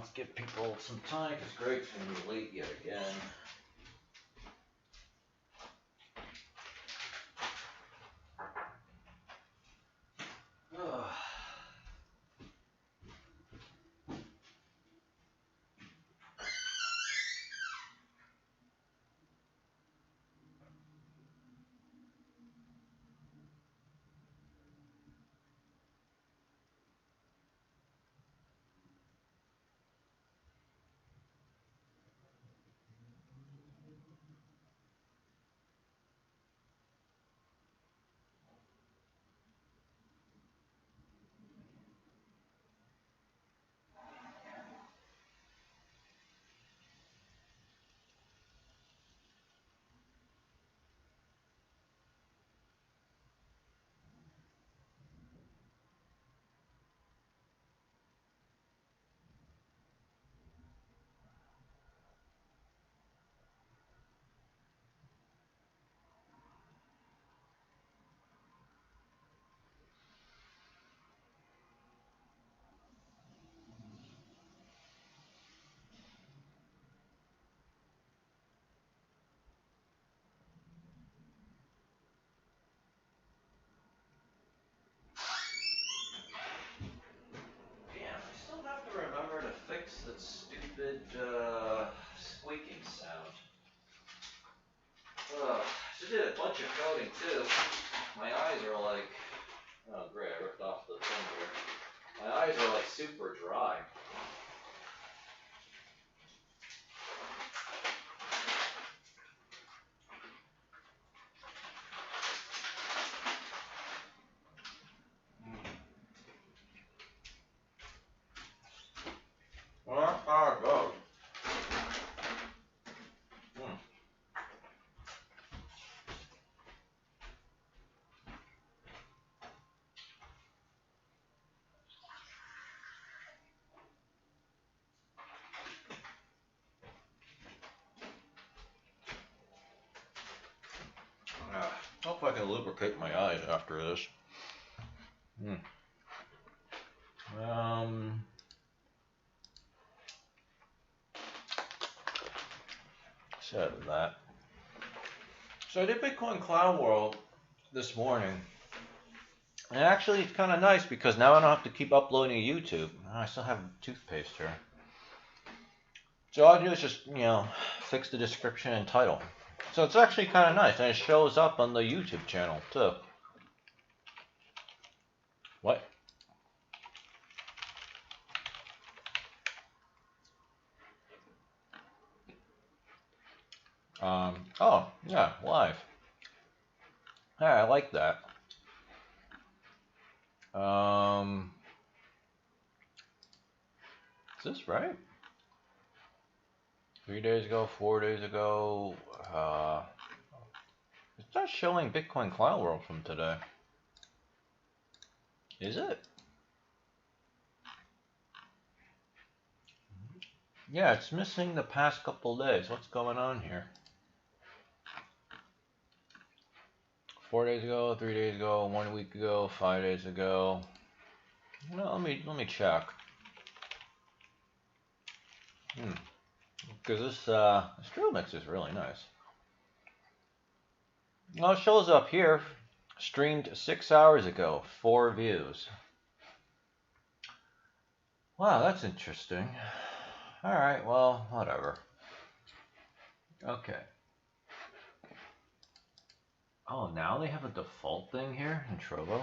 let's give people some time because Greg's going to be late yet again. Remember to fix that stupid squeaking sound. She did a bunch of coding too. My eyes are like, oh great, I ripped off the thing here. My eyes are like super dry. Well, that's how it goes. Hope I can lubricate my eyes after this. Said that. So I did Bitcoin Clown World this morning. And actually it's kind of nice because now I don't have to keep uploading to YouTube. I still have toothpaste here. So all I do is just, fix the description and title. So it's actually kind of nice, and it shows up on the YouTube channel too. What? Oh, yeah, live. Yeah, I like that. Is this right? 3 days ago, 4 days ago, it's not showing Bitcoin Clown World from today. Is it? Yeah, it's missing the past couple days. What's going on here? 4 days ago, 3 days ago, 1 week ago, 5 days ago. Well, let me check. Because this drill mix is really nice. Well, it shows up here. Streamed 6 hours ago, 4 views. Wow, that's interesting. Alright, well, whatever. Okay. Oh, now they have a default thing here in Trovo?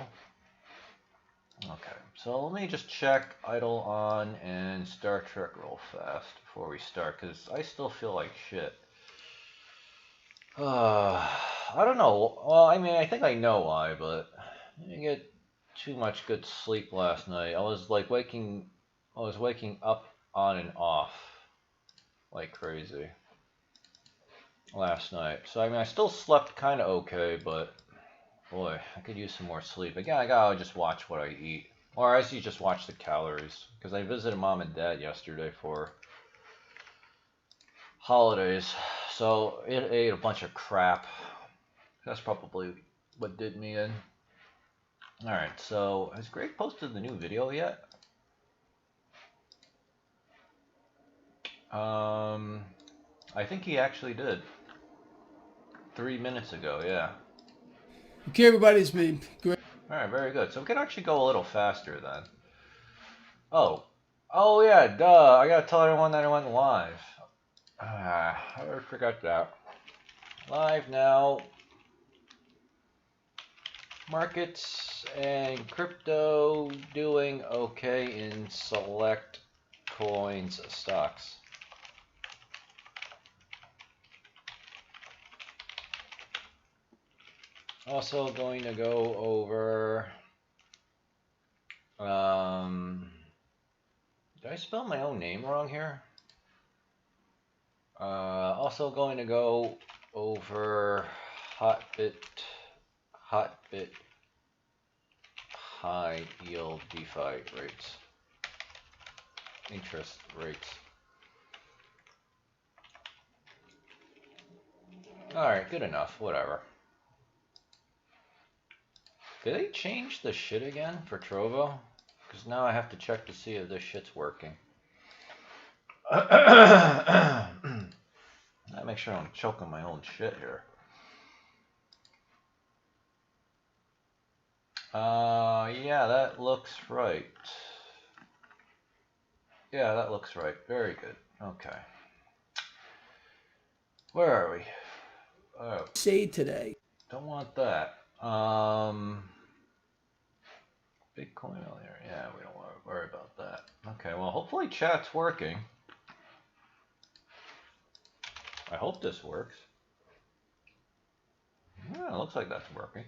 Okay, so let me just check idle on and Star Trek real fast before we start, because I still feel like shit. I don't know. Well, I mean, I think I know why, but I didn't get too much good sleep last night. I was waking up on and off like crazy last night. So I mean, I still slept kind of okay, but boy, I could use some more sleep. Again, I gotta just watch what I eat, or I usually just watch the calories, because I visited mom and dad yesterday for holidays, so it ate a bunch of crap. That's probably what did me in. Alright, so has Greg posted the new video yet? I think he actually did. 3 minutes ago, yeah. Okay, everybody, it's been great. Alright, very good. So we can actually go a little faster then. Oh. Oh yeah, duh. I gotta tell everyone that I went live. I forgot that. Live now. Markets and crypto doing okay in select coins stocks. Also going to go over did I spell my own name wrong here? Also going to go over Hotbit high yield DeFi rates, interest rates. Alright, good enough, whatever. Did they change the shit again for Trovo? Because now I have to check to see if this shit's working. I make sure I don't choke on my own shit here. Yeah, that looks right. Yeah, that looks right. Very good. Okay. Where are we? Oh, Say today. don't want that. Bitcoin earlier. Yeah, we don't want to worry about that. Okay, well, hopefully chat's working. I hope this works. Yeah, it looks like that's working.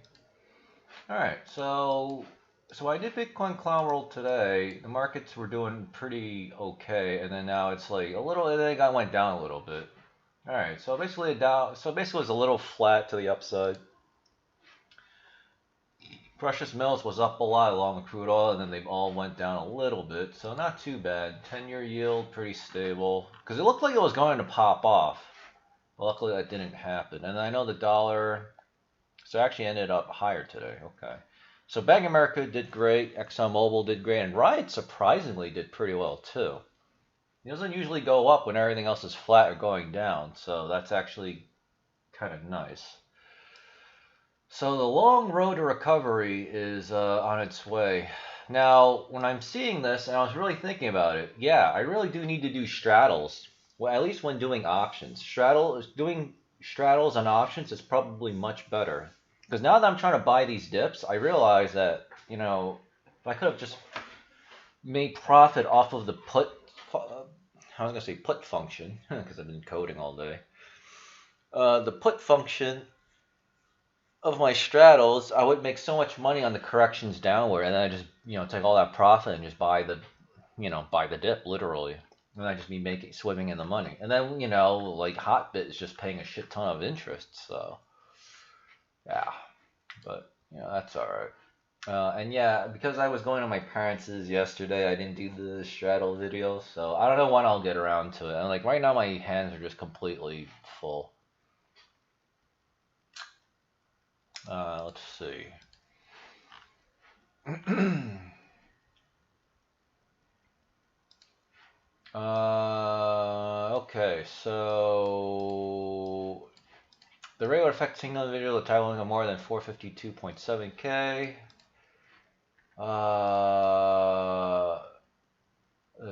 Alright, so I did Bitcoin Clown World today. The markets were doing pretty okay, and then now it's like a little, they went down a little bit. Alright, so basically it was a little flat to the upside. Precious metals was up a lot along with crude oil, and then they all went down a little bit, so not too bad. 10-year yield, pretty stable. Because it looked like it was going to pop off. Luckily that didn't happen. And I know the dollar, so it actually ended up higher today. Okay. So Bank of America did great, ExxonMobil did great, and Riot surprisingly did pretty well too. It doesn't usually go up when everything else is flat or going down, so that's actually kind of nice. So the long road to recovery is on its way. Now, when I'm seeing this, and I was really thinking about it, yeah, I really do need to do straddles. Well, at least when doing options. Doing straddles on options is probably much better. Because now that I'm trying to buy these dips, I realize that, you know, if I could have just made profit off of the put, I was going to say put function, because I've been coding all day. The put function of my straddles, I would make so much money on the corrections downward, and then I just, take all that profit and just buy the, buy the dip, literally. And I just be swimming in the money. And then, like Hotbit is just paying a shit ton of interest, so, yeah. But, that's alright. And yeah, because I was going to my parents' yesterday, I didn't do the straddle video, so I don't know when I'll get around to it. And like right now my hands are just completely full. Let's see. Okay, so the regular effect signal individual titling of more than 452.7K. The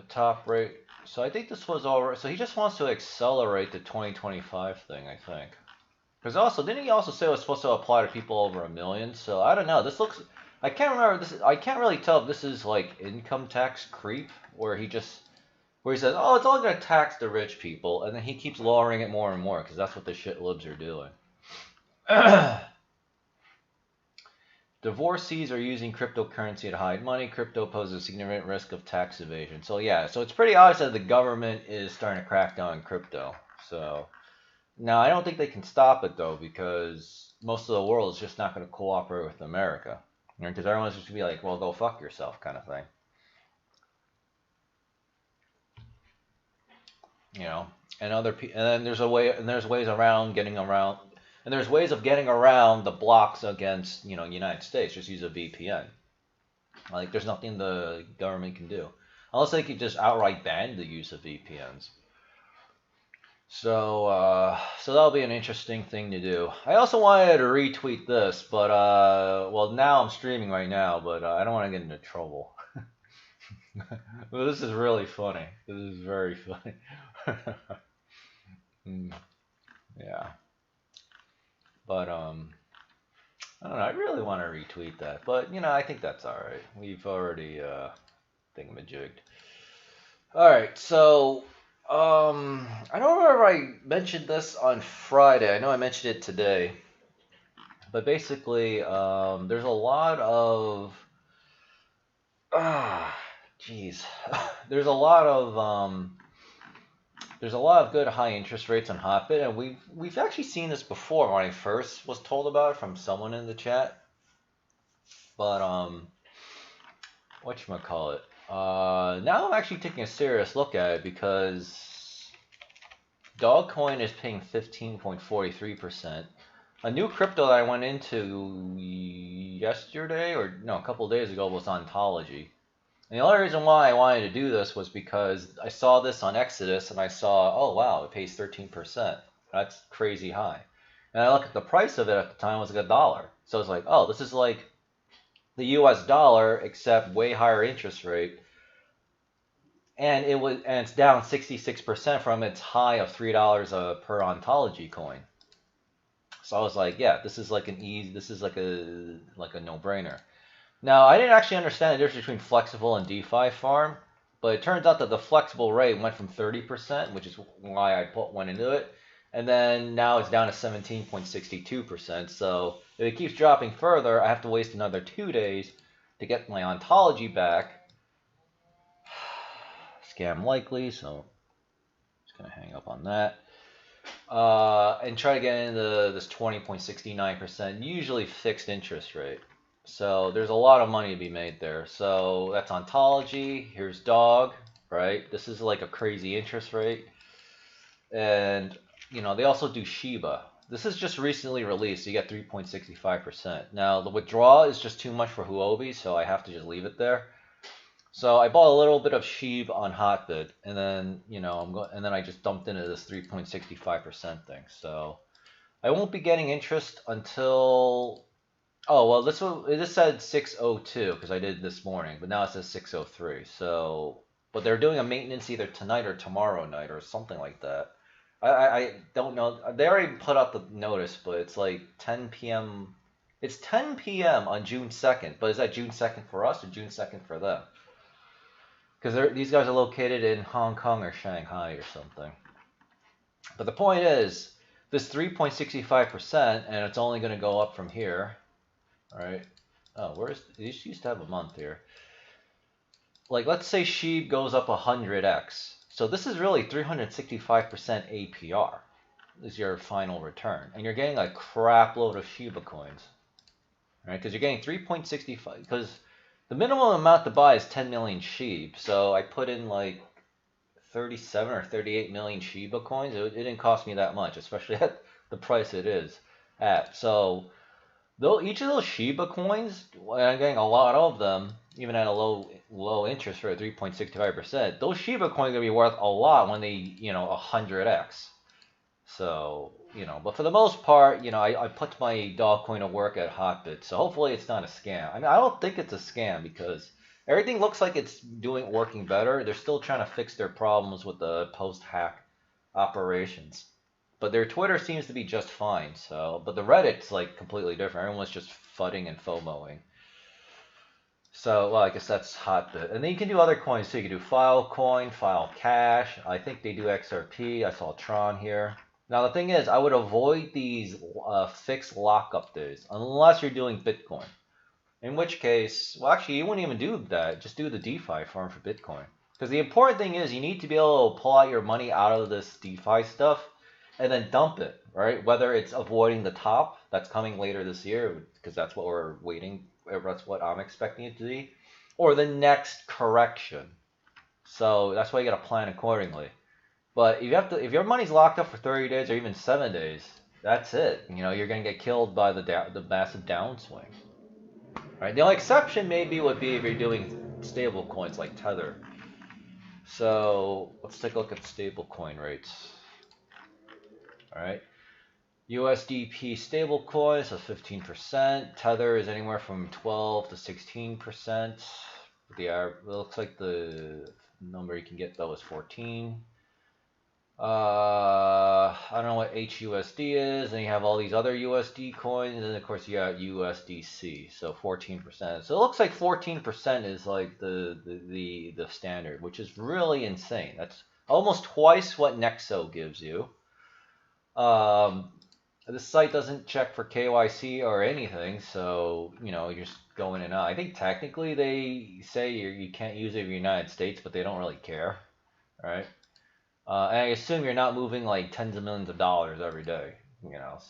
top rate. So I think this was all right. So he just wants to accelerate the 2025 thing, I think. Because also, didn't he also say it was supposed to apply to people over 1 million? So I don't know. This looks. I can't remember. I can't really tell if this is like income tax creep, where he says, "Oh, it's all going to tax the rich people," and then he keeps lowering it more and more because that's what the shit libs are doing. Divorcees are using cryptocurrency to hide money. Crypto poses a significant risk of tax evasion. So yeah, so it's pretty obvious that the government is starting to crack down on crypto. So now I don't think they can stop it though, because most of the world is just not going to cooperate with America. Because everyone's just going to be like, well, go fuck yourself kind of thing. And then there's ways around getting around. And there's ways of getting around the blocks against, United States. Just use a VPN. Like, there's nothing the government can do. Unless they could just outright ban the use of VPNs. So that'll be an interesting thing to do. I also wanted to retweet this, but well, now I'm streaming right now, but I don't want to get into trouble. Well, this is really funny. This is very funny. Yeah, but I don't know. I really want to retweet that, but I think that's all right. We've already thingamajigged. All right, so I don't remember if I mentioned this on Friday. I know I mentioned it today, but basically, there's a lot of ah, jeez, there's a lot of good high interest rates on Hotbit, and we've actually seen this before when I first was told about it from someone in the chat. But whatchamacallit? Now I'm actually taking a serious look at it because Dogcoin is paying 15.43%. A new crypto that I went into yesterday, or no, a couple of days ago, was Ontology. And the only reason why I wanted to do this was because I saw this on Exodus and I saw, oh wow, it pays 13%. That's crazy high. And I looked at the price of it at the time, it was like $1. So it's like, oh, this is like the US dollar except way higher interest rate. And it's down 66% from its high of $3 per Ontology coin. So I was like, yeah, this is like this is like a no-brainer. Now, I didn't actually understand the difference between flexible and DeFi farm, but it turns out that the flexible rate went from 30%, which is why I went into it, and then now it's down to 17.62%. So if it keeps dropping further, I have to waste another 2 days to get my Ontology back. Scam likely, so just gonna hang up on that. And try to get into this 20.69%, usually fixed interest rate. So there's a lot of money to be made there. So that's Ontology. Here's Dog, right? This is like a crazy interest rate. And, they also do Shiba. This is just recently released. So you get 3.65%. Now, the withdrawal is just too much for Huobi, so I have to just leave it there. So I bought a little bit of Sheeb on Hotbit, and then and then I just dumped into this 3.65% thing. So I won't be getting interest until this said 6:02 because I did it this morning, but now it says 6:03. So, but they're doing a maintenance either tonight or tomorrow night or something like that. I don't know. They already put out the notice, but it's like 10 p.m. It's 10 p.m. on June 2nd, but is that June 2nd for us or June 2nd for them? Because these guys are located in Hong Kong or Shanghai or something. But the point is, this 3.65%, and it's only going to go up from here. All right. Oh, these used to have a month here. Like, let's say Sheeb goes up 100x. So this is really 365% APR is your final return. And you're getting a crap load of Shiba coins. Right? Because you're getting 3.65. Because the minimum amount to buy is 10 million Sheeb. So I put in like 37 or 38 million Shiba coins. It didn't cost me that much, especially at the price it is at. So though each of those Shiba coins, I'm getting a lot of them, even at a low interest rate, 3.65%. Those Shiba coins are gonna be worth a lot when they 100x. So but for the most part, I put my dog coin to work at Hotbit, so hopefully it's not a scam. I mean, I don't think it's a scam because everything looks like it's working better. They're still trying to fix their problems with the post-hack operations. But their Twitter seems to be just fine. So, but the Reddit's like completely different. Everyone's just fudding and FOMOing. So, well, I guess that's Hotbit. And then you can do other coins too. You can do Filecoin, Filecash. I think they do XRP. I saw Tron here. Now the thing is, I would avoid these fixed lockup days unless you're doing Bitcoin. In which case, well, actually, you wouldn't even do that. Just do the DeFi farm for Bitcoin. Because the important thing is you need to be able to pull out your money out of this DeFi stuff and then dump it, right? Whether it's avoiding the top that's coming later this year, because that's what we're waiting, that's what I'm expecting it to be, or the next correction. So that's why you got to plan accordingly. But if your money's locked up for 30 days or even 7 days, that's it. You're going to get killed by the massive downswing. Right? The only exception maybe would be if you're doing stable coins like Tether. So let's take a look at stable coin rates. All right. USDP stablecoins is 15%. Tether is anywhere from 12 to 16%. It looks like the number you can get though is 14. I don't know what HUSD is, and you have all these other USD coins, and then of course you got USDC, so 14%. So it looks like 14% is like the standard, which is really insane. That's almost twice what Nexo gives you. This site doesn't check for KYC or anything, so you just go in and out. I think technically they say you can't use it in the United States, but they don't really care, right? And I assume you're not moving like tens of millions of dollars every day,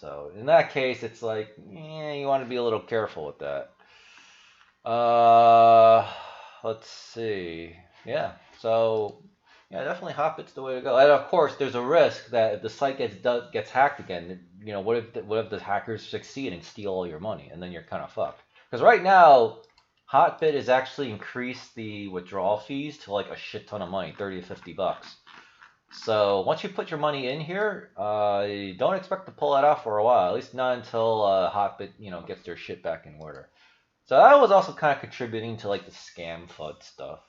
So in that case, it's like, you want to be a little careful with that. Let's see. Yeah. So yeah, definitely Hotbit's the way to go. And of course, there's a risk that if the site gets hacked again, what if the hackers succeed and steal all your money, and then you're kind of fucked. Because right now, Hotbit has actually increased the withdrawal fees to like a shit ton of money, $30 to $50. So once you put your money in here, you don't expect to pull it out for a while. At least not until Hotbit, gets their shit back in order. So that was also kind of contributing to like the scam FUD stuff.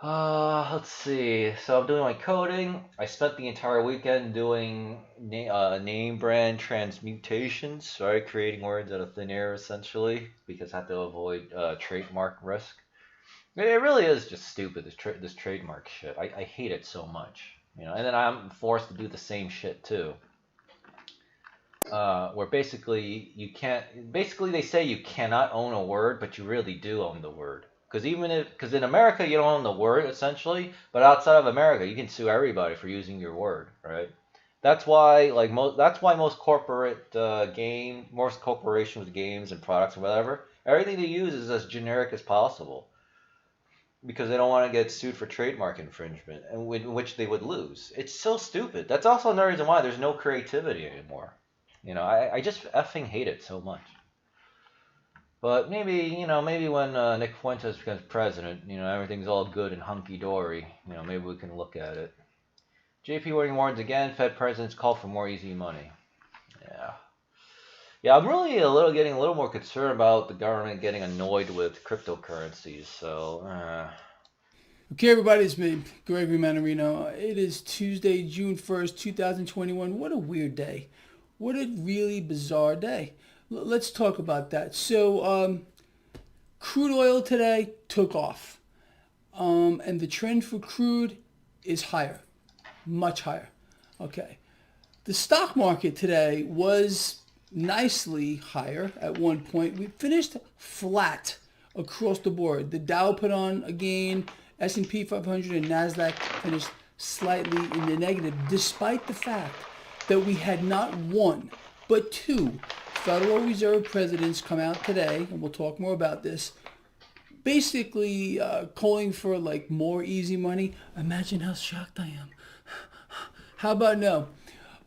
Let's see. So I'm doing my coding. I spent the entire weekend doing name brand transmutations, right? Creating words out of thin air essentially, because I have to avoid trademark risk. It really is just stupid, this trademark shit. I hate it so much, And then I'm forced to do the same shit too. Where basically they say you cannot own a word, but you really do own the word. Because in America you don't own the word essentially, but outside of America you can sue everybody for using your word, right? That's why most corporations with games and products or whatever, everything they use is as generic as possible. Because they don't want to get sued for trademark infringement, and which they would lose. It's so stupid. That's also another reason why there's no creativity anymore. I just effing hate it so much. But maybe when Nick Fuentes becomes president, everything's all good and hunky-dory. Maybe we can look at it. JP Morgan warns again, Fed presidents call for more easy money. Yeah, I'm really getting a little more concerned about the government getting annoyed with cryptocurrencies. So, Okay, everybody, it's me, Gregory Manarino. It is Tuesday, June 1st, 2021. What a weird day. What a really bizarre day. Let's talk about that. So, crude oil today took off. And the trend for crude is higher, much higher. Okay. The stock market today was nicely higher at one point. We finished flat across the board. The Dow put on a gain, S&P 500 and NASDAQ finished slightly in the negative, despite the fact that we had not one, but two Federal Reserve presidents come out today, and we'll talk more about this, basically calling for like more easy money. Imagine how shocked I am. How about no?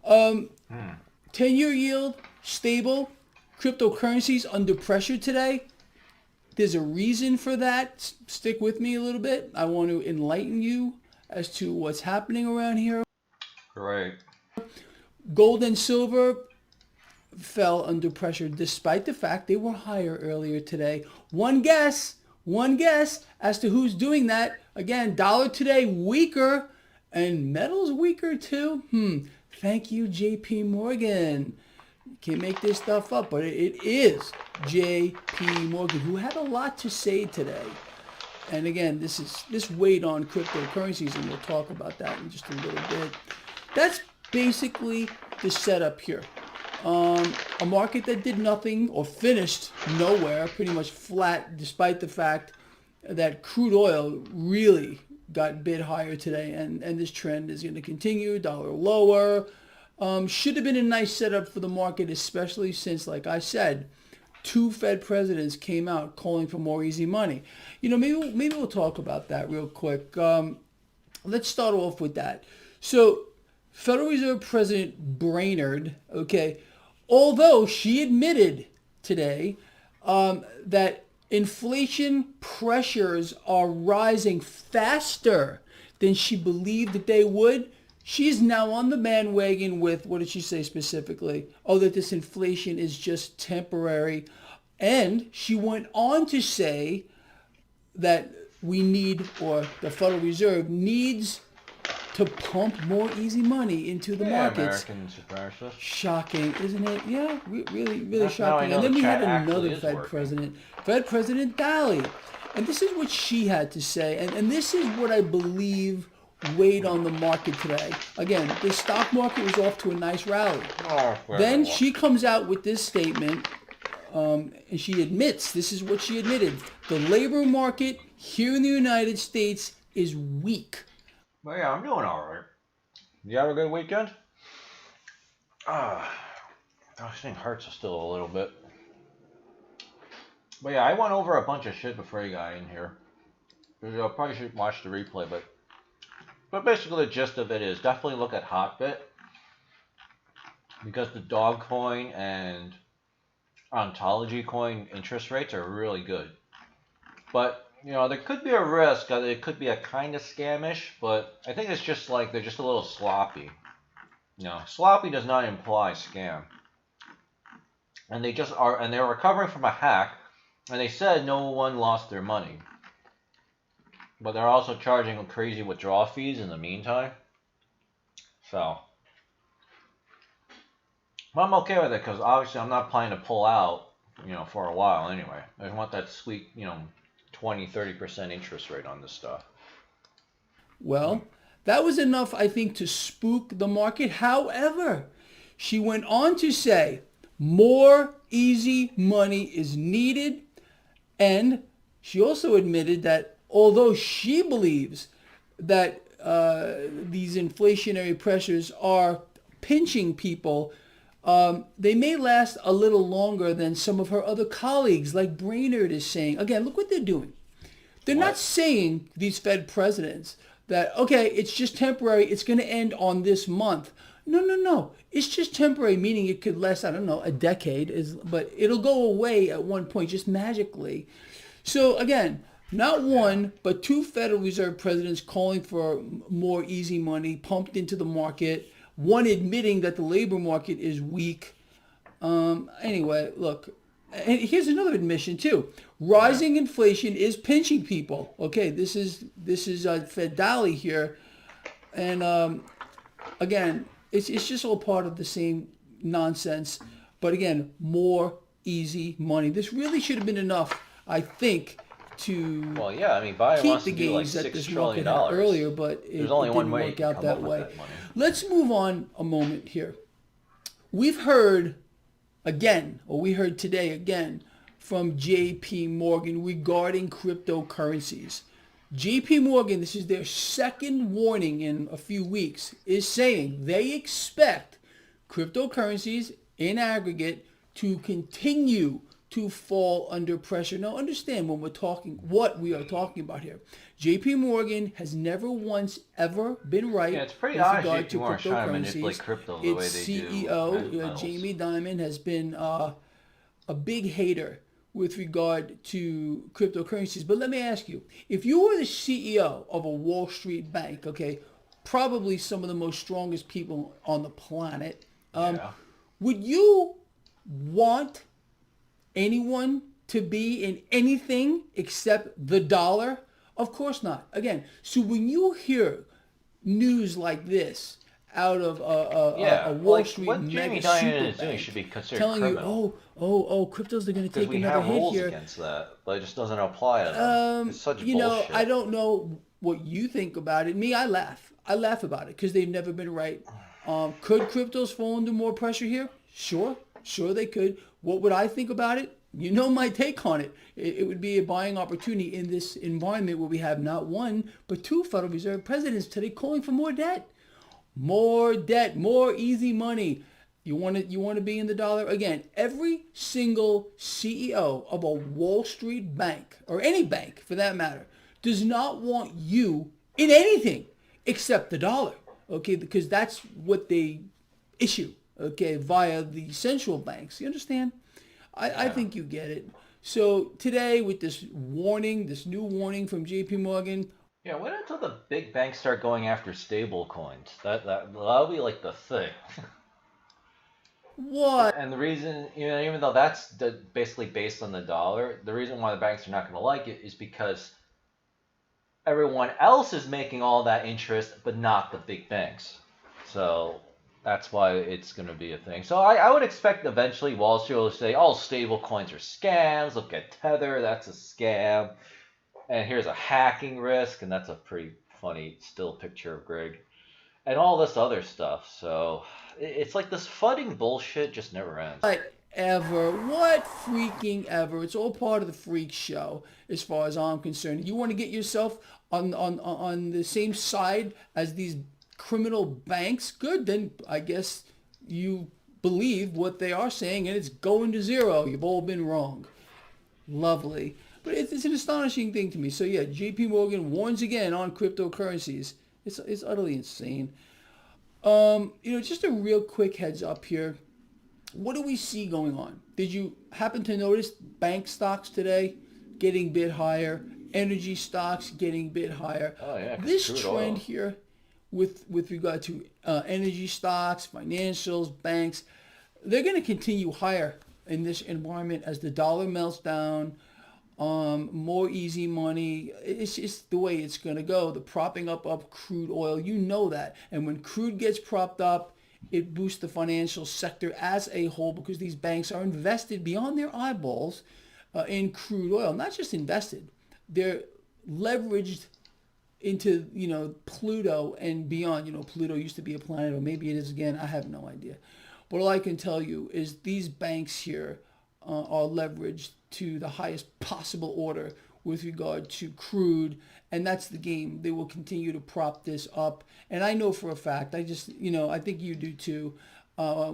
10-year yield, stable. Cryptocurrencies under pressure today. There's a reason for that. Stick with me a little bit. I want to enlighten you as to what's happening around here. Right. Gold and silver fell under pressure despite the fact they were higher earlier today. One guess as to who's doing that. Again, dollar today weaker and metals weaker too. Thank you, JP Morgan. Can't make this stuff up, but it is JP Morgan who had a lot to say today. And again, this weighed on cryptocurrencies, and we'll talk about that in just a little bit. That's basically the setup here. A market that did nothing or finished nowhere, pretty much flat, despite the fact that crude oil really got bid higher today, and this trend is going to continue. Dollar lower. Should have been a nice setup for the market, especially since, like I said, two Fed presidents came out calling for more easy money. Maybe we'll talk about that real quick. Let's start off with that. So, Federal Reserve President Brainerd, although she admitted today that inflation pressures are rising faster than she believed that they would, She's now on the bandwagon with, what did she say specifically? Oh, that this inflation is just temporary. And she went on to say that we need, or the Federal Reserve needs to pump more easy money into the Yeah, markets. American supremacists. Shocking, isn't it? Yeah, really, really That's how I shocking. know And then the we chat had actually another is Fed working. president, Fed President Daly. And this is what she had to say. And this is what I believe weighed on the market today. Again, the stock market was off to a nice rally. Oh, Then she comes out with this statement, and she admits, this is what she admitted, the labor market here in the United States is weak. Well, yeah, I'm doing all right. You have a good weekend? Ah, this thing hurts still a little bit. But yeah, I went over a bunch of shit before you got in here. I probably should watch the replay, but basically the gist of it is definitely look at Hotbit, because the dog coin and ontology coin interest rates are really good. But there could be a risk that it could be a kind of scamish, but I think it's just like they're just a little sloppy. Sloppy does not imply scam. And they just are, and they're recovering from a hack, and they said no one lost their money. But they're also charging crazy withdrawal fees in the meantime. So, but I'm okay with it, because obviously I'm not planning to pull out, for a while anyway. I want that sweet, 20-30% interest rate on this stuff. Well, that was enough, I think, to spook the market. However, she went on to say more easy money is needed. And she also admitted that although she believes that these inflationary pressures are pinching people, they may last a little longer than some of her other colleagues, like Brainerd is saying. Again, look what they're doing. They're not saying, these Fed presidents, that, okay, it's just temporary, it's going to end on this month. No. It's just temporary, meaning it could last, I don't know, a decade, but it'll go away at one point, just magically. So again, not one, but two Federal Reserve presidents calling for more easy money pumped into the market, one admitting that the labor market is weak. Anyway, look, and here's another admission too. Rising inflation is pinching people. Okay, this is Fed Daly here, and again, it's just all part of the same nonsense. But again, more easy money. This really should have been enough, I think, to Well, yeah, I mean, Biden keep wants the to do like gains that $6 this trillion. market had earlier, but it There's only one didn't way you work can out come that up with way. that money. Let's move on a moment here. We've heard again, or we heard today again, from JP Morgan regarding cryptocurrencies. JP Morgan, this is their second warning in a few weeks, is saying they expect cryptocurrencies in aggregate to continue to fall under pressure. Now understand when we're talking, what we are talking about here. JP Morgan has never once ever been right Yeah, it's pretty with obvious regard JP to Morgan's trying to manipulate cryptocurrencies. crypto the way Its they do CEO, metals. Jamie Dimon, has been a big hater with regard to cryptocurrencies. But let me ask you, if you were the CEO of a Wall Street bank, okay, probably some of the most strongest people on the planet, Yeah. would you want anyone to be in anything except the dollar? Of course not. Again, so when you hear news like this out of a Wall like, Street what mega Jamie Dimon super is doing bank should be considered telling criminal. you, cryptos are going to Because take we another have hit rules here. against that, but it just doesn't apply to them. It's such You know, bullshit. I don't know what you think about it. Me, I laugh. I laugh about it because they've never been right. Could cryptos fall under more pressure here? Sure they could. What would I think about it? You know my take on it. It would be a buying opportunity in this environment where we have not one, but two Federal Reserve presidents today calling for more debt. More debt, more easy money. You want to be in the dollar? Again, every single CEO of a Wall Street bank, or any bank for that matter, does not want you in anything except the dollar. Okay, because that's what they issue, okay, via the central banks. You understand? I think you get it. So today with this warning, this new warning from JP Morgan, Yeah, wait until the big banks start going after stable coins. That'll be like the thing. What? And the reason, even though that's basically based on the dollar, the reason why the banks are not going to like it is because everyone else is making all that interest, but not the big banks. So that's why it's going to be a thing. So I would expect eventually Wall Street will say, "Oh, stable coins are scams. Look at Tether, that's a scam. And here's a hacking risk," and that's a pretty funny still picture of Greg, and all this other stuff. So it's like this fudding bullshit just never ends. Ever. What freaking ever. It's all part of the freak show as far as I'm concerned. You want to get yourself on the same side as these criminal banks? Good, then I guess you believe what they are saying and it's going to zero. You've all been wrong. Lovely. But it's an astonishing thing to me. So yeah, JP Morgan warns again on cryptocurrencies. It's utterly insane. Just a real quick heads up here. What do we see going on? Did you happen to notice bank stocks today getting bid higher, energy stocks getting bid higher? Oh yeah, because This crude trend oil. here with regard to energy stocks, financials, banks, they're going to continue higher in this environment as the dollar melts down, more easy money. It's just the way it's going to go. The propping up of crude oil, you know that. And when crude gets propped up, it boosts the financial sector as a whole because these banks are invested beyond their eyeballs in crude oil. Not just invested, they're leveraged into Pluto and beyond. Pluto used to be a planet, or maybe it is again. I have no idea. But all I can tell you is these banks here are leveraged to the highest possible order with regard to crude, and that's the game. They will continue to prop this up, and I know for a fact. I think you do too.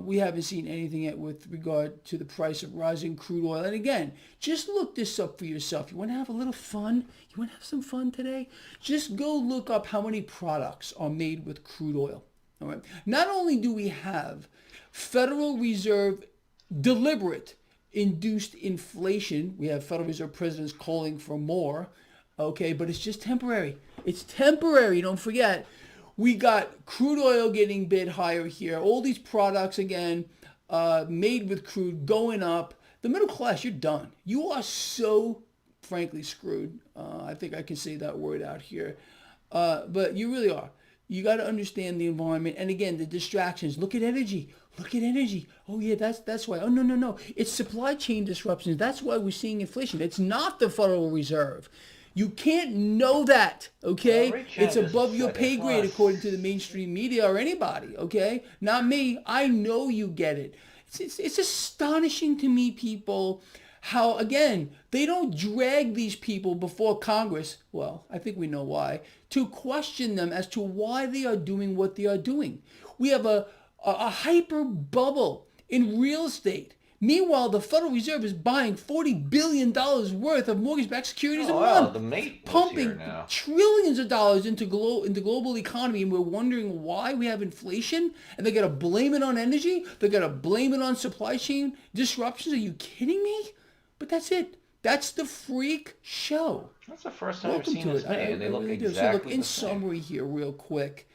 We haven't seen anything yet with regard to the price of rising crude oil. And again, just look this up for yourself. You want to have a little fun? You want to have some fun today? Just go look up how many products are made with crude oil. All right. Not only do we have Federal Reserve deliberate induced inflation, we have Federal Reserve presidents calling for more, okay, but it's just temporary. It's temporary, don't forget. We got crude oil getting bid higher here. All these products, again, made with crude going up. The middle class, you're done. You are so, frankly, screwed. I think I can say that word out here. But you really are. You got to understand the environment. And again, the distractions. Look at energy. Look at energy. Oh, yeah, that's why. Oh, no, no, no. It's supply chain disruptions. That's why we're seeing inflation. It's not the Federal Reserve. You can't know that, okay? It's above your pay grade according to the mainstream media or anybody, okay? Not me. I know you get it. It's astonishing to me, people, how, again, they don't drag these people before Congress, well, I think we know why, to question them as to why they are doing what they are doing. We have a hyper bubble in real estate. Meanwhile, the Federal Reserve is buying $40 billion worth of mortgage-backed securities a Oh wow, month, the mate was here pumping now. trillions of dollars into global economy, and we're wondering why we have inflation, and they're going to blame it on energy? They're going to blame it on supply chain disruptions? Are you kidding me? But that's it. That's the freak show. That's the first time I've Welcome seen to this it. many, and I they look really do. So look, exactly in the same. summary here, real quick,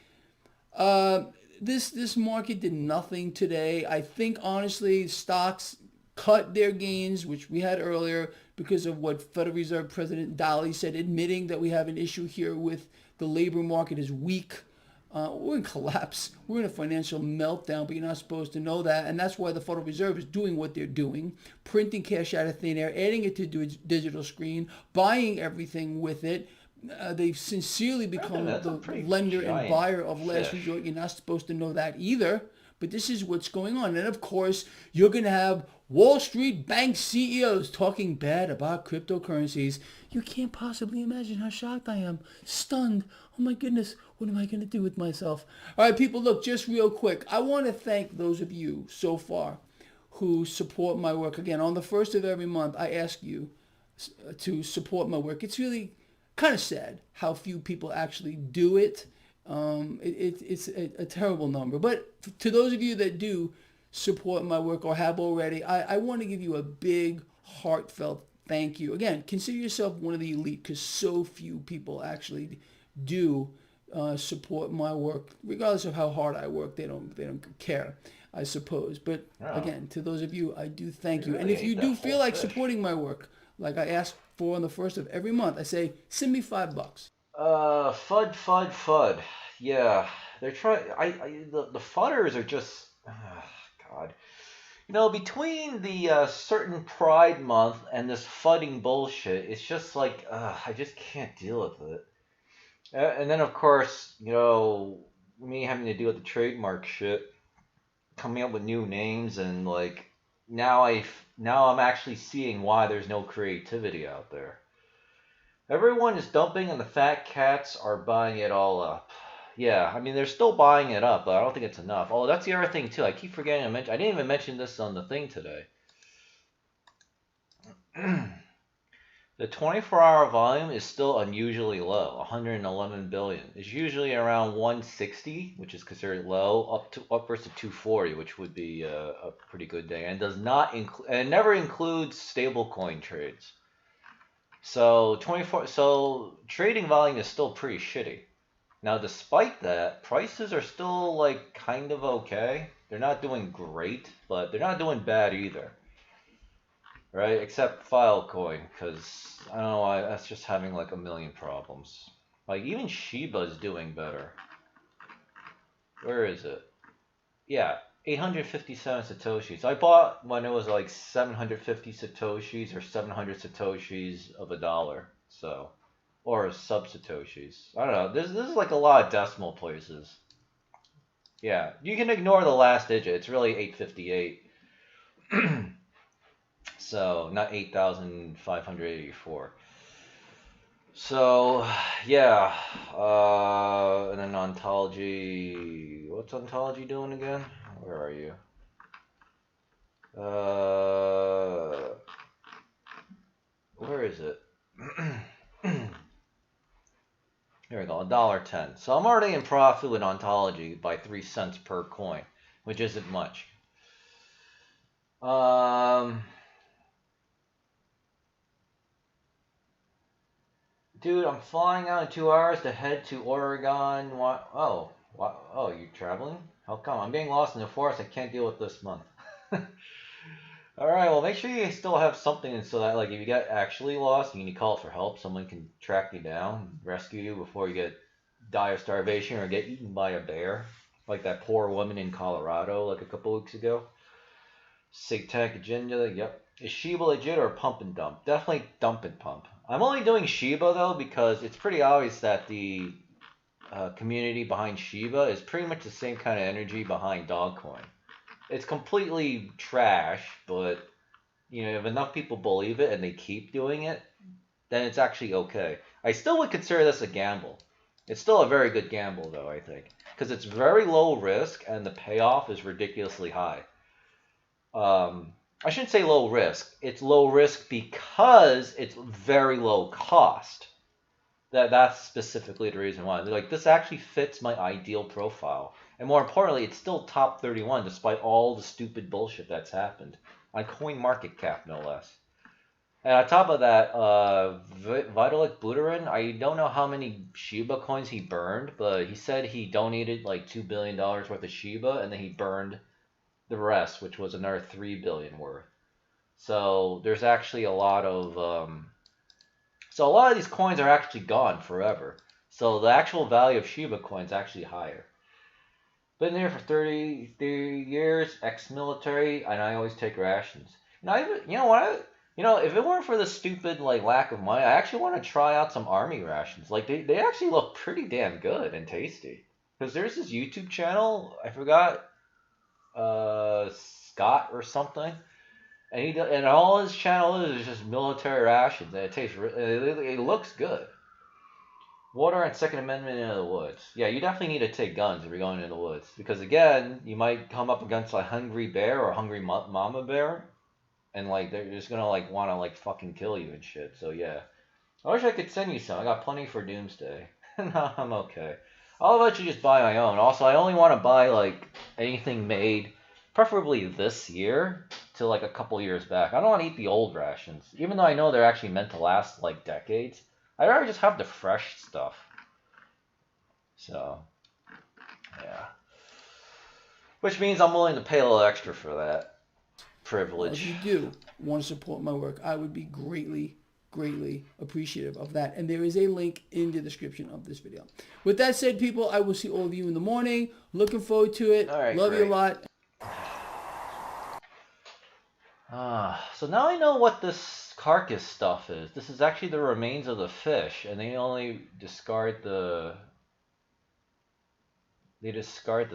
this market did nothing today. I think honestly, stocks cut their gains, which we had earlier, because of what Federal Reserve President Daly said, admitting that we have an issue here with the labor market is weak. We're in collapse. We're in a financial meltdown, but you're not supposed to know that. And that's why the Federal Reserve is doing what they're doing, printing cash out of thin air, adding it to digital screen, buying everything with it. They've sincerely become That's a the pretty lender and giant buyer of last fish. resort. You're not supposed to know that either. But this is what's going on. And of course, you're going to have Wall Street bank CEOs talking bad about cryptocurrencies. You can't possibly imagine how shocked I am. Stunned. Oh my goodness, what am I going to do with myself? All right, people, look, just real quick. I want to thank those of you so far who support my work. Again, on the first of every month, I ask you to support my work. It's really kind of sad how few people actually do it. It's a terrible number. But to those of you that do support my work or have already, I want to give you a big, heartfelt thank you. Again, consider yourself one of the elite because so few people actually do support my work, regardless of how hard I work. They don't care, I suppose. But No, again, to those of you, I do thank you you. And really if you ate that do whole feel like fish. supporting my work, like I ask for on the first of every month, I say send me $5. FUD. Yeah, they're trying. The fudders are just. God. Between the certain Pride Month and this fudding bullshit, it's just like I just can't deal with it. And then of course, me having to deal with the trademark shit, coming up with new names, and like now I'm actually seeing why there's no creativity out there. Everyone is dumping, and the fat cats are buying it all up. Yeah, I mean they're still buying it up, but I don't think it's enough. Oh, that's the other thing too. I keep forgetting to mention. I didn't even mention this on the thing today. The 24-hour volume is still unusually low, 111 billion. It's usually around 160, which is considered low, upwards to 240, which would be a pretty good day, and does not include and never includes stablecoin trades. So trading volume is still pretty shitty. Now, despite that, prices are still like kind of okay. They're not doing great, but they're not doing bad either, right? Except Filecoin, because I don't know why that's just having like a million problems. Like even Shiba's doing better. Where is it? Yeah, 857 satoshis. I bought when it was like 750 satoshis or 700 satoshis of a dollar. So, or sub satoshis. I don't know. This is like a lot of decimal places. Yeah, you can ignore the last digit. It's really 858. So, not 8,584. So, yeah. And then ontology. What's ontology doing again? Where are you? Where is it? Here we go, $1.10. So I'm already in profit with ontology by 3 cents per coin, which isn't much. Dude, I'm flying out in 2 hours to head to Oregon. Oh, you traveling? How come? I'm being lost in the forest. I can't deal with this month. All right, well, make sure you still have something so that, like, if you get actually lost and you call for help, someone can track you down, rescue you before you die of starvation or get eaten by a bear, like that poor woman in Colorado, like a couple weeks ago. Satanic agenda, yep. Is Shiba legit or pump and dump? Definitely dump and pump. I'm only doing Shiba though because it's pretty obvious that the community behind Shiba is pretty much the same kind of energy behind Dogcoin. It's completely trash, but if enough people believe it and they keep doing it, then it's actually okay. I still would consider this a gamble. It's still a very good gamble though, I think, because it's very low risk and the payoff is ridiculously high. I shouldn't say low risk. It's low risk because it's very low cost. That's specifically the reason why. Like, this actually fits my ideal profile. And more importantly, it's still top 31 despite all the stupid bullshit that's happened. On CoinMarketCap, no less. And on top of that, Vitalik Buterin, I don't know how many Shiba coins he burned, but he said he donated like $2 billion worth of Shiba, and then he burned the rest, which was another $3 billion worth. So there's actually a lot of so a lot of these coins are actually gone forever. So the actual value of Shiba coins is actually higher. Been there for 30 years, ex-military, and I always take rations. If it weren't for the stupid like lack of money, I actually want to try out some army rations. Like they actually look pretty damn good and tasty. Because there's this YouTube channel, I forgot, Scott or something, and all his channel is just military rations, and it looks good. Water and Second Amendment into the woods. Yeah, you definitely need to take guns if you're going into the woods, because again, you might come up against a hungry bear or a hungry mama bear, and like they're just gonna like want to like fucking kill you and shit. So yeah, I wish I could send you some. I got plenty for Doomsday. No, I'm okay. I'll let you just buy my own. Also, I only want to buy like anything made, preferably this year, to like a couple years back. I don't want to eat the old rations, even though I know they're actually meant to last like decades. I'd rather just have the fresh stuff. So, yeah. Which means I'm willing to pay a little extra for that Well, if privilege. you do want to support my work, I would be greatly, greatly appreciative of that. And there is a link in the description of this video. With that said, people, I will see all of you in the morning. Looking forward to it. All right, Love you a great. lot. So now I know what this carcass stuff is. This is actually the remains of the fish, and they only discard the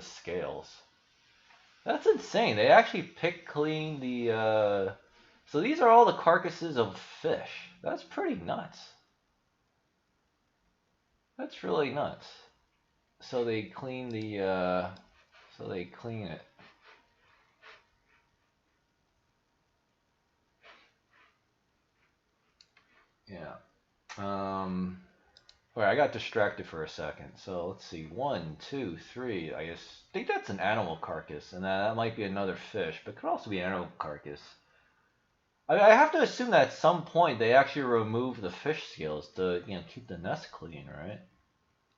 scales. That's insane. They actually pick clean the so these are all the carcasses of fish. That's pretty nuts. That's really nuts. So they clean the so they clean it. Yeah. Alright, I got distracted for a second. So let's see. 1, 2, 3. I think that's an animal carcass, and that might be another fish, but it could also be an animal carcass. I have to assume that at some point they actually remove the fish scales to keep the nest clean, right?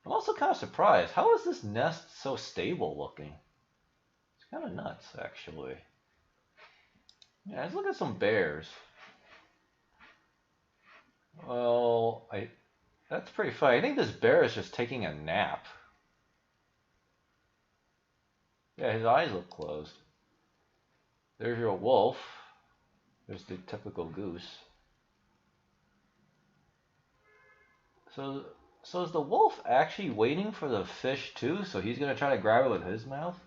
I'm also kind of surprised. How is this nest so stable looking? It's kind of nuts, actually. Yeah, let's look at some bears. Well, that's pretty funny. I think this bear is just taking a nap. Yeah, his eyes look closed. There's your wolf. There's the typical goose. So is the wolf actually waiting for the fish too? So he's gonna try to grab it with his mouth?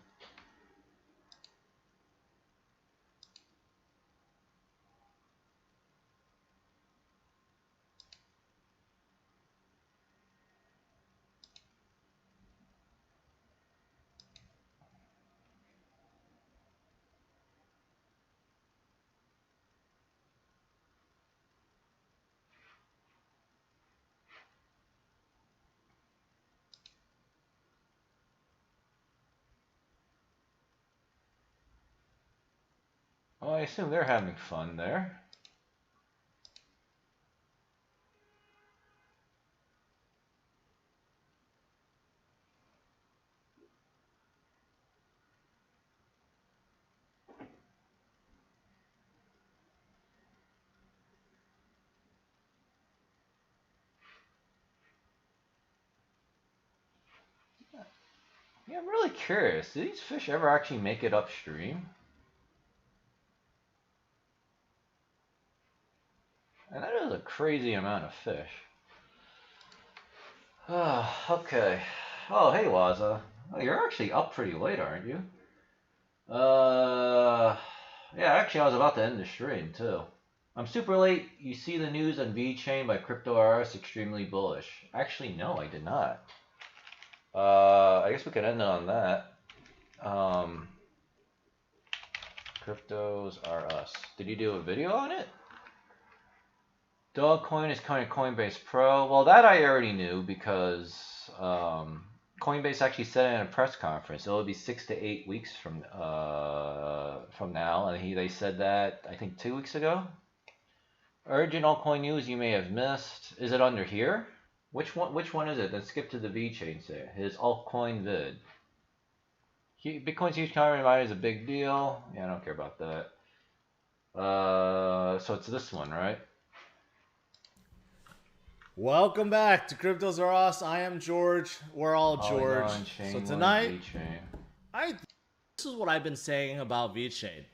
Well, I assume they're having fun there. Yeah, I'm really curious. Do these fish ever actually make it upstream? And that is a crazy amount of fish. Okay. Oh, hey, Waza. Oh, you're actually up pretty late, aren't you? Yeah, actually, I was about to end the stream, too. I'm super late. You see the news on VeChain by CryptoRS, extremely bullish. Actually, no, I did not. I guess we could end it on that. Cryptos are us. Did you do a video on it? Dogecoin is coming to Coinbase Pro. Well, that I already knew because Coinbase actually said it in a press conference. It'll be 6 to 8 weeks from now, and they said that I think 2 weeks ago. Urgent altcoin news you may have missed. Is it under here? Which one is it? Let's skip to the VeChain there. His altcoin vid. Bitcoin's huge counter mine is a big deal. Yeah, I don't care about that. So it's this one, right? Welcome back to Cryptos Are Us. I am George. We're all George. So tonight, this is what I've been saying about VeChain.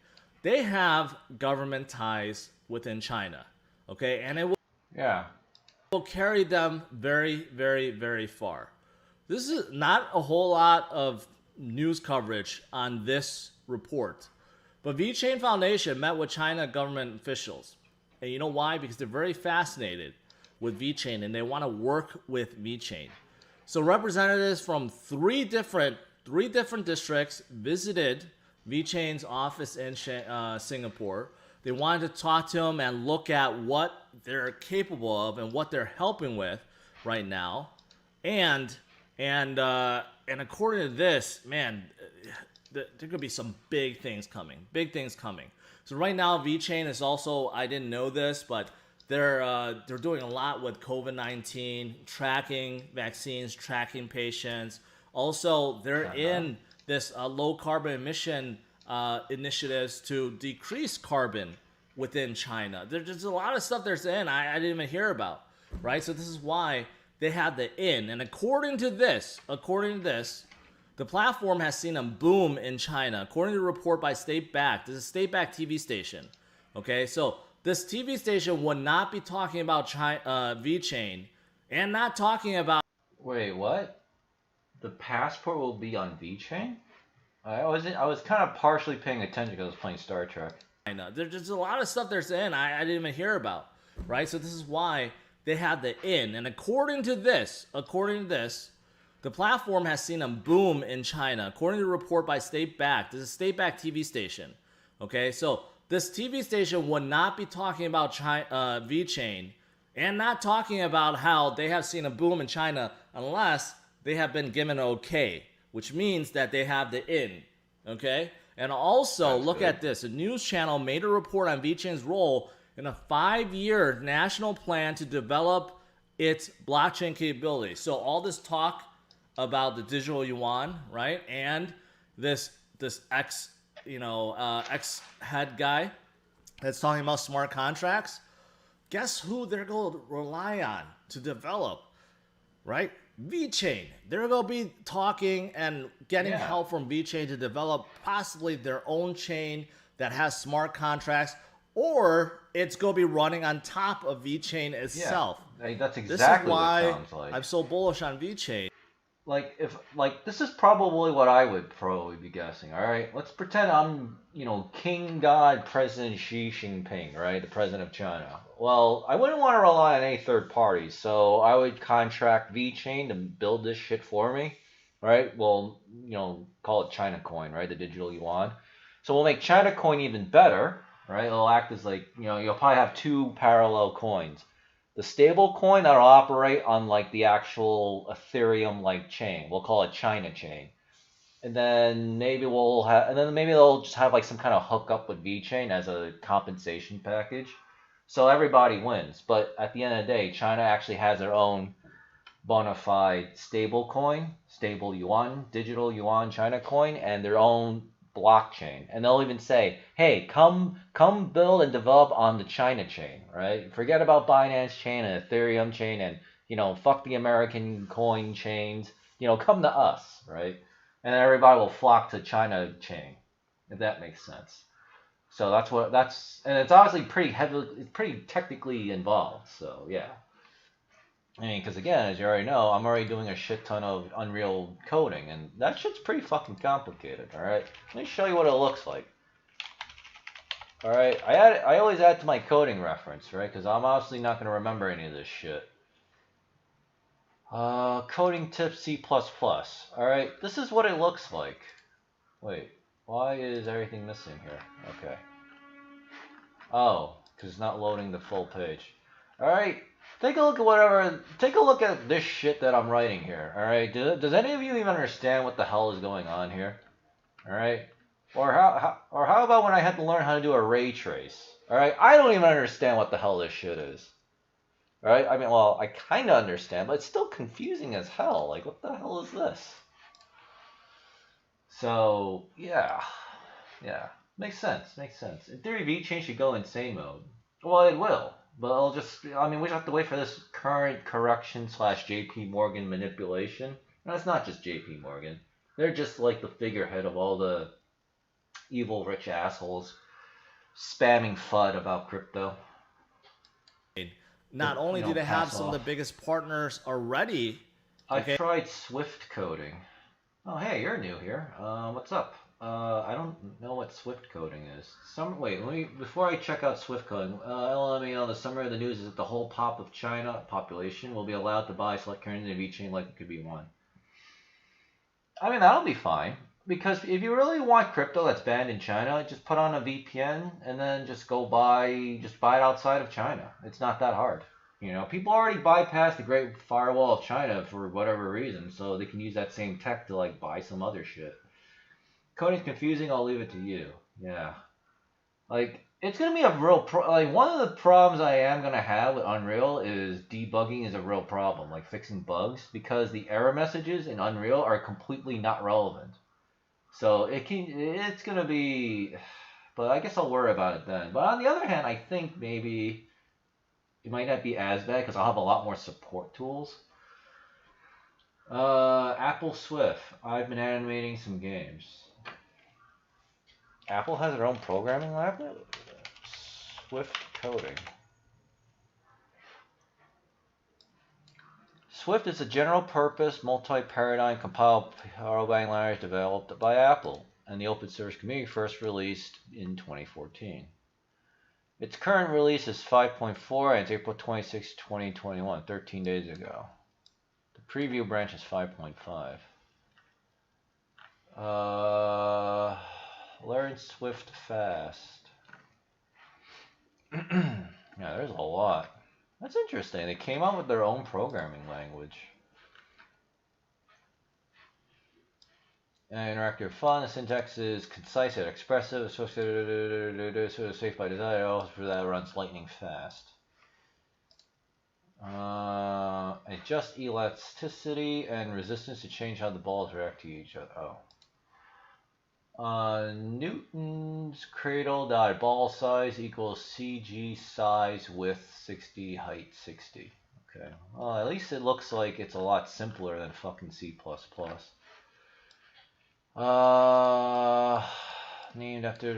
They have government ties within China, okay, and it will carry them very, very, very far. This is not a whole lot of news coverage on this report, but VeChain Foundation met with China government officials, and you know why? Because they're very fascinated with VeChain and they want to work with VeChain. So representatives from three different districts visited VeChain's office in Singapore. They wanted to talk to them and look at what they're capable of and what they're helping with right now. And according to this, man, there could be some big things coming. So right now, VeChain is also, I didn't know this, but they're doing a lot with COVID-19, tracking vaccines, tracking patients. Also, they're in this low carbon emission initiatives to decrease carbon within China. There's just a lot of stuff they're saying I didn't even hear about, right? So this is why they had the in. And according to this, the platform has seen a boom in China. According to a report by State-backed, this is State-backed TV station. Okay, so this TV station would not be talking about VeChain and not talking about. Wait, what? The passport will be on VeChain? I was kind of partially paying attention because I was playing Star Trek. There's just a lot of stuff they're saying I didn't even hear about, right? So this is why they had the in. And according to this, the platform has seen a boom in China. According to a report by State-backed, this is State-backed TV station. Okay, so this TV station would not be talking about VeChain and not talking about how they have seen a boom in China unless they have been given an okay, which means that they have the in, okay? And also, That's look good. at this. A news channel made a report on VeChain's role in a 5-year national plan to develop its blockchain capability. So all this talk about the digital yuan, right? And this ex head guy that's talking about smart contracts. Guess who they're going to rely on to develop, right? VeChain. They're going to be talking and getting help from VeChain to develop possibly their own chain that has smart contracts, or it's going to be running on top of VeChain itself. Yeah, that's exactly this is why what it sounds like. I'm so bullish on VeChain. This is probably what I would probably be guessing. All right, let's pretend I'm, King God President Xi Jinping, right, the president of China. Well, I wouldn't want to rely on any third parties, so I would contract VeChain to build this shit for me, right? Well, call it China Coin, right, the digital yuan. So we'll make China Coin even better, right? It'll act as you'll probably have two parallel coins. The stable coin that'll operate on the actual Ethereum chain. We'll call it China Chain. And then maybe they'll just have some kind of hookup with VeChain as a compensation package. So everybody wins. But at the end of the day, China actually has their own bona fide stable coin, stable yuan, digital yuan China coin, and their own blockchain. And they'll even say, hey, come build and develop on the China chain, right? Forget about Binance chain and Ethereum chain and fuck the American coin chains. Come to us, right? And then everybody will flock to China chain, if that makes sense. So and it's obviously pretty technically involved. So yeah. I mean, because again, as you already know, I'm already doing a shit ton of Unreal coding, and that shit's pretty fucking complicated, alright? Let me show you what it looks like. Alright, I always add to my coding reference, right? Because I'm obviously not going to remember any of this shit. Coding tips C++. Alright, this is what it looks like. Wait, why is everything missing here? Okay. Oh, because it's not loading the full page. Alright. Take a look at this shit that I'm writing here, alright? Does any of you even understand what the hell is going on here? Alright? Or how about when I had to learn how to do a ray trace? Alright? I don't even understand what the hell this shit is. Alright? I mean, well, I kind of understand, but it's still confusing as hell. What the hell is this? So, yeah. Yeah. Makes sense. In theory, VeChain should go insane mode. Well, it will. But we just have to wait for this current correction / JP Morgan manipulation. No, it's not just JP Morgan. They're just the figurehead of all the evil rich assholes spamming FUD about crypto. Not only do they have some of the biggest partners already. I tried Swift coding. Oh, hey, you're new here. What's up? I don't know what Swift coding is. Before I check out Swift coding, let me know the summary of the news is that the whole of China population will be allowed to buy select currency in VeChain like it could be one. I mean, that'll be fine. Because if you really want crypto that's banned in China, just put on a VPN and then just buy it outside of China. It's not that hard. People already bypass the Great Firewall of China for whatever reason, so they can use that same tech to buy some other shit. Coding's confusing, I'll leave it to you. Yeah. It's gonna be a real like one of the problems I am gonna have with Unreal is debugging is a real problem, like fixing bugs, because the error messages in Unreal are completely not relevant. So it's gonna be, but I guess I'll worry about it then. But on the other hand, I think maybe it might not be as bad because I'll have a lot more support tools. Apple Swift. I've been animating some games. Apple has their own programming language. Swift coding. Swift is a general-purpose, multi-paradigm compiled programming language developed by Apple and the open source community, first released in 2014. Its current release is 5.4 and it's April 26, 2021, 13 days ago. The preview branch is 5.5. Learn Swift fast. Yeah, there's a lot. That's interesting. They came out with their own programming language. Interactive fun. The syntax is concise and expressive. Safe by design. Also for that, it runs lightning fast. Adjust elasticity and resistance to change how the balls react to each other. Newton's cradle dot ball size equals CG size width 60 height 60. Okay. Well, at least it looks like it's a lot simpler than fucking C++. Named after.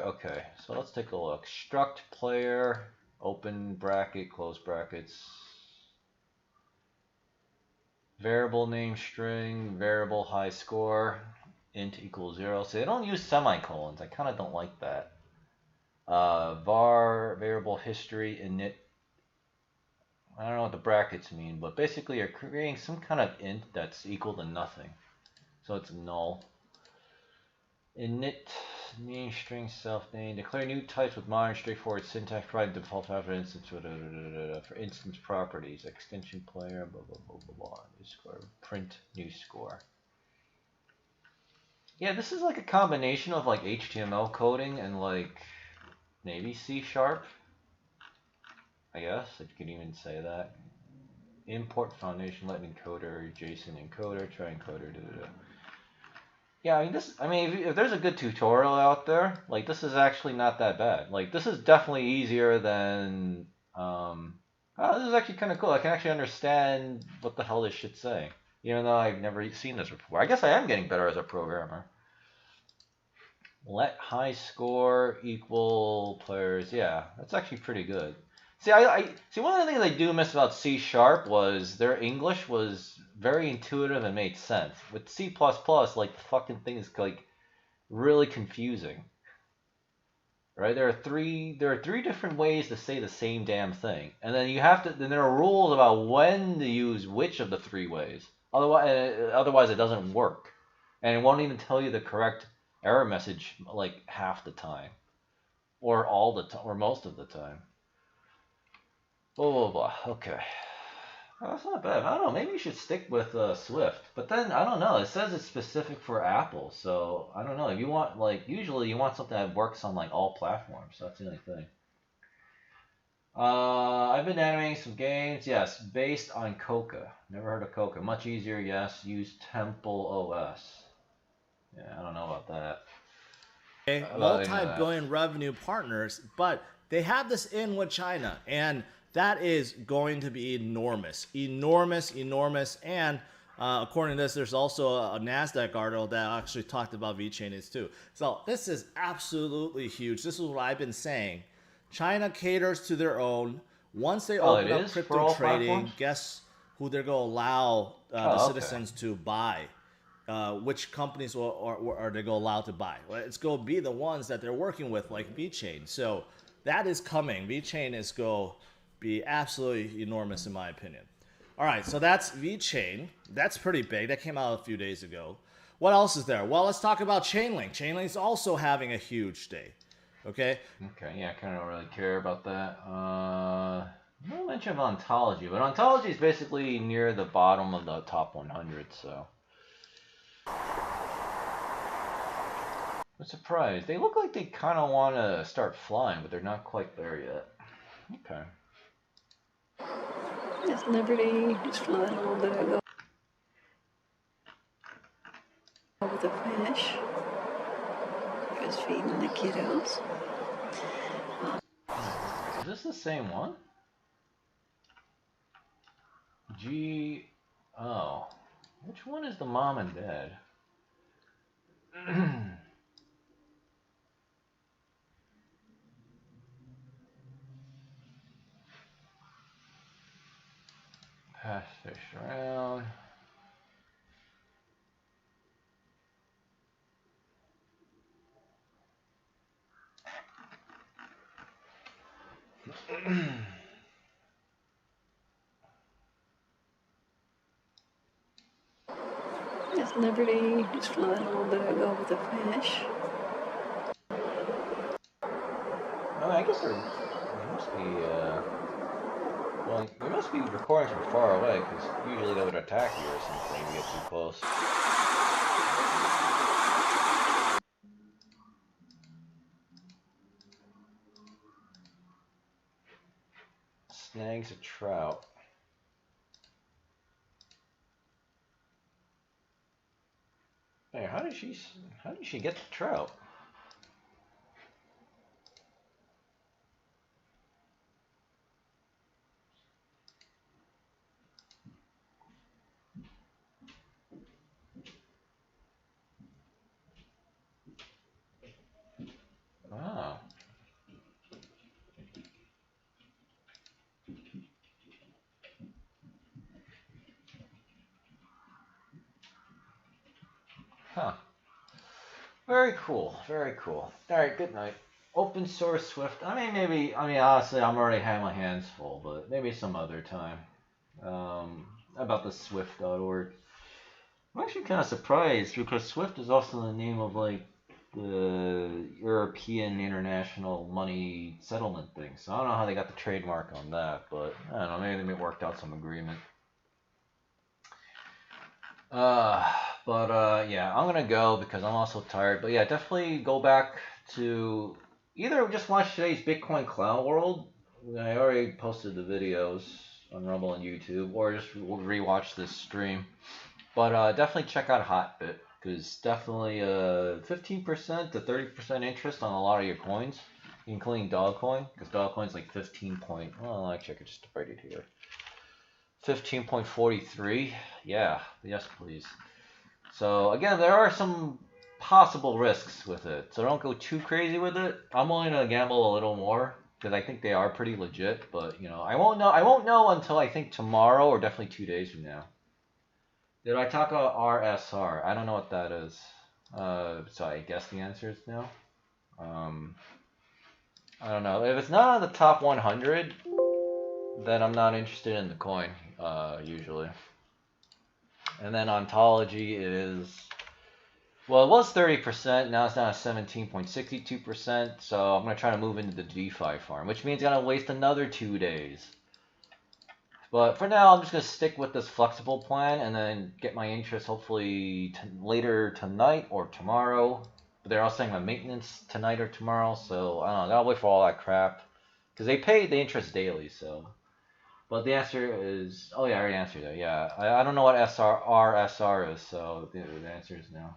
Okay, so let's take a look. Struct player, open bracket, close brackets. Variable name string, variable high score. Int equals 0. So they don't use semicolons. I kind of don't like that. Var, variable history, init. I don't know what the brackets mean, but basically you're creating some kind of int that's equal to nothing. So it's null. Init, name string, self name. Declare new types with modern, straightforward syntax. Provide default for instance. For instance properties, extension player, blah blah blah blah blah. New score. Print new score. Yeah, this is like a combination of like HTML coding and like maybe C#. I guess if you can even say that. Import foundation, let encoder, JSON encoder, try encoder. Yeah, I mean, if there's a good tutorial out there, like this is actually not that bad. Like this is definitely easier than. This is actually kind of cool. I can actually understand what the hell this shit's saying. Even though I've never seen this before. I guess I am getting better as a programmer. Let high score equal players. Yeah, that's actually pretty good. See, I see one of the things I do miss about C# was their English was very intuitive and made sense. With C++, like the fucking thing is like really confusing. Right? There are three different ways to say the same damn thing, and then then there are rules about when to use which of the three ways. Otherwise it doesn't work, and it won't even tell you the correct error message like half the time, or all the time, or most of the time. Blah blah blah. Okay, well, that's not bad. I don't know. Maybe you should stick with Swift, but then I don't know. It says it's specific for Apple, so I don't know. If you want usually you want something that works on like all platforms. So that's the only thing. I've been animating some games. Yes, based on Coca. Never heard of Coca. Much easier. Yes, use Temple OS. Yeah, I don't know about that. Multi-billion revenue partners, but they have this in with China, and that is going to be enormous. And according to this, there's also a NASDAQ article that actually talked about VeChain is too. So this is absolutely huge. This is what I've been saying. China caters to their own. Once they open up crypto trading, platforms? Guess who they're going to allow citizens to buy? Which companies are they going to allow to buy? Well, it's going to be the ones that they're working with, like VeChain. So that is coming. VeChain is going to be absolutely enormous, in my opinion. All right, so that's VeChain. That's pretty big. That came out a few days ago. What else is there? Well, let's talk about Chainlink. Chainlink's also having a huge day. Okay, yeah, I kind of don't really care about that. No mention of Ontology, but Ontology is basically near the bottom of the top 100, so. I'm surprised. They look like they kind of want to start flying, but they're not quite there yet. Okay. It's Liberty, just flying a little bit ago with a fish. Just feeding the kiddos. Is this the same one? Oh. Which one is the mom and dad? Pass fish around. It's Liberty, just flying a little bit ago with a fish. Oh, I guess they must be, well, they must be recording from far away, because usually they would attack you or something if you get too close. Snags a trout. Hey, how did she get the trout? Oh. Huh. Very cool. Very cool. Alright, good night. Open source Swift. Maybe, honestly, I'm already having my hands full, but maybe some other time. About the Swift.org. I'm actually kind of surprised because Swift is also the name of, like, the European International Money Settlement thing. So I don't know how they got the trademark on that, but I don't know, maybe they worked out some agreement. Yeah, I'm gonna go because I'm also tired. But yeah, definitely go back to either just watch today's Bitcoin Clown World. I already posted the videos on Rumble and YouTube, or just rewatch this stream. But definitely check out Hotbit because definitely 15% to 30% interest on a lot of your coins, including Dogcoin, because Dogcoin's like 15 point. Well, actually, I could just write it here. 15.43. Yeah, yes, please. So again, there are some possible risks with it, so don't go too crazy with it. I'm willing to gamble a little more because I think they are pretty legit, but I won't know until I think tomorrow or definitely 2 days from now. Did I talk about RSR? I don't know what that is. So I guess the answer is no. I don't know. If it's not on the top 100, then I'm not interested in the coin, usually. And then Ontology is, well, it was 30%, now it's down to 17.62%, so I'm going to try to move into the DeFi farm, which means I'm going to waste another 2 days. But for now, I'm just going to stick with this flexible plan and then get my interest hopefully later tonight or tomorrow. But they're all saying my maintenance tonight or tomorrow, so I don't know, I gotta wait for all that crap. Because they pay the interest daily, so. But the answer is, oh yeah, I already answered that. Yeah, I don't know what RSR is, so the answer is no.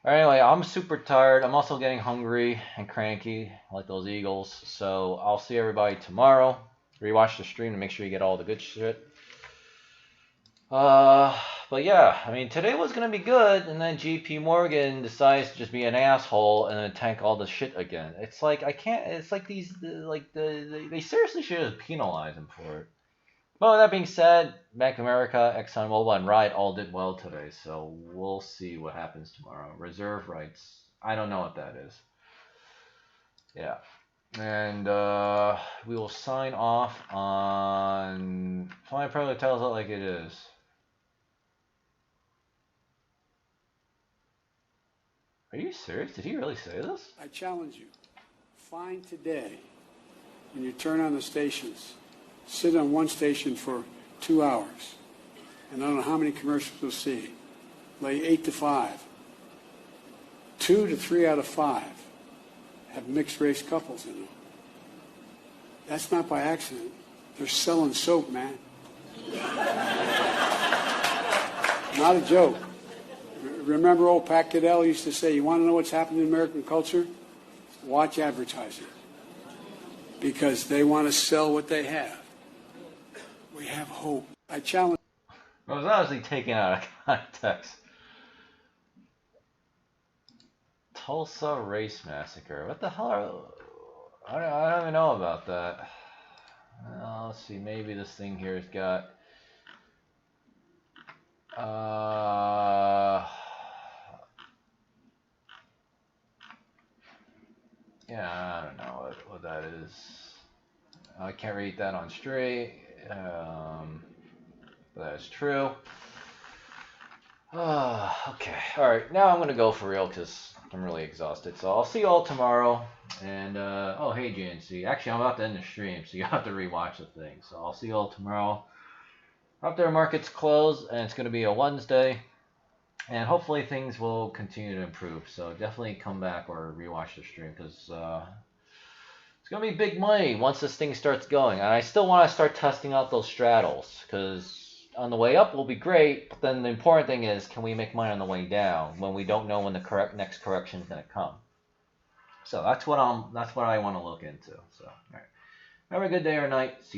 Anyway, I'm super tired. I'm also getting hungry and cranky, like those Eagles. So I'll see everybody tomorrow. Rewatch the stream to make sure you get all the good shit. But yeah, today was gonna be good, and then JP Morgan decides to just be an asshole and then tank all the shit again. It's like I can't. It's like they seriously should have penalized him for it. But with that being said, Bank of America, ExxonMobil, and Riot all did well today, so we'll see what happens tomorrow. Reserve rights, I don't know what that is. Yeah. And we will sign off on. Flying probably tells it like it is. Are you serious? Did he really say this? I challenge you. Find today, when you turn on the stations, sit on one station for 2 hours, and I don't know how many commercials you'll see. Lay 8 to 5. 2 to 3 out of 5 have mixed race couples in them. That's not by accident. They're selling soap, man. Not a joke. Remember old Pat Goodell used to say, you want to know what's happening in American culture? Watch advertising. Because they want to sell what they have. We have hope. I challenge. It was honestly taken out of context. Tulsa Race Massacre. What the hell I don't even know about that. Let's see. Maybe this thing here has got... yeah, I don't know what that is. I can't read that on straight. But that is true. Okay. Alright, now I'm going to go for real because I'm really exhausted. So I'll see you all tomorrow. And, oh, hey, JNC. Actually, I'm about to end the stream, so you have to rewatch the thing. So I'll see you all tomorrow. After markets close, and it's going to be a Wednesday. And hopefully things will continue to improve. So definitely come back or rewatch the stream because it's going to be big money once this thing starts going. And I still want to start testing out those straddles because on the way up will be great. But then the important thing is, can we make money on the way down when we don't know when the next correction is going to come? So that's what I want to look into. So all right. Have a good day or night. See you.